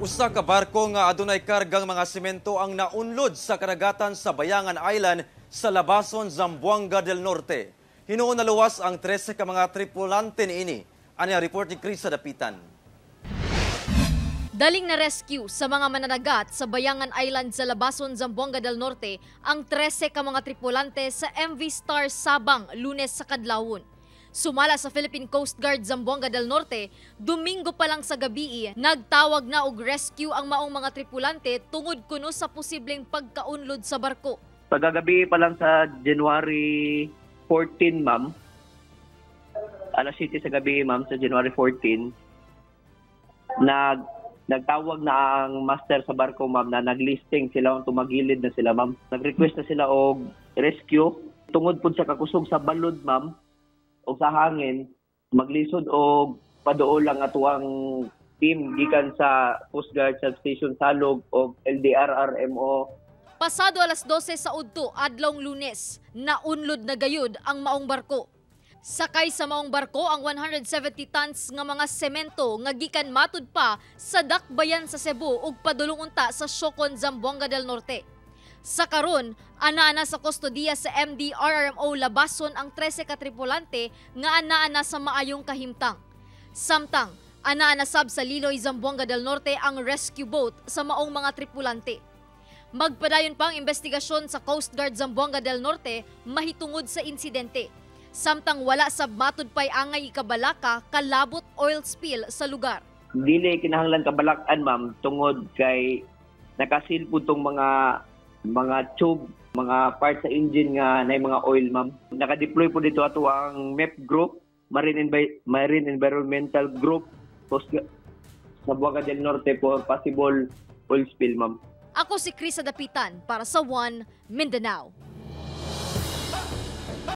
Usa ka barko nga adunay kargang mga semento ang naunlod sa karagatan sa Bayangan Island sa Labason, Zamboanga del Norte. Hinuon na luwas ang 13 ka mga tripulante niini. Ani ang report ni Krisa Dapitan. Daling na rescue sa mga mananagat sa Bayangan Island sa Labason, Zamboanga del Norte ang 13 ka mga tripulante sa MV Star Sabang Lunes sa kadlawon. Sumala sa Philippine Coast Guard Zamboanga del Norte, Domingo pa lang sa gabi, nagtawag na og rescue ang maong mga tripulante tungod kuno sa posibleng pagkaunlod sa barko. Pagkagabi pa lang sa January 14, ma'am. Alas 7 sa gabi, ma'am, sa January 14, nagtawag na ang master sa barko, ma'am, na naglisting sila, tumagilid na sila, ma'am. Nag-request na sila og rescue. Tungod po sa kakusog sa balod, ma'am, o sa hangin, maglisod o paduol lang atuang team gikan sa Coast Guard Substation Salog o LDR-RMO. Pasado alas 12 sa udto adlong Lunes, naunlod na gayud ang maong barko. Sakay sa maong barko ang 170 tons nga mga semento nga gikan matud pa sa dakbayan sa Cebu ug padulong unta sa Siocon, Zamboanga del Norte. Sa karon, ana sa kustodiya sa MDRRMO Labason ang 13 ka tripulante nga ana sa maayong kahimtang. Samtang, ana sab sa Liloy, Zamboanga del Norte ang rescue boat sa maong mga tripulante. Magpadayon pa ang investigasyon sa Coast Guard Zamboanga del Norte mahitungod sa insidente. Samtang wala sab matud pay angay ikabalaka kalabot oil spill sa lugar. Dili kinahanglan kabalakan, ma'am, tungod kay nakasil po tong mga tube, mga parts sa engine nga na mga oil, ma'am. Naka-deploy po dito ato ang MEP Group, Marine Environmental Group, sa Buanga del Norte for possible oil spill, ma'am. Ako si Krisa Dapitan para sa One Mindanao.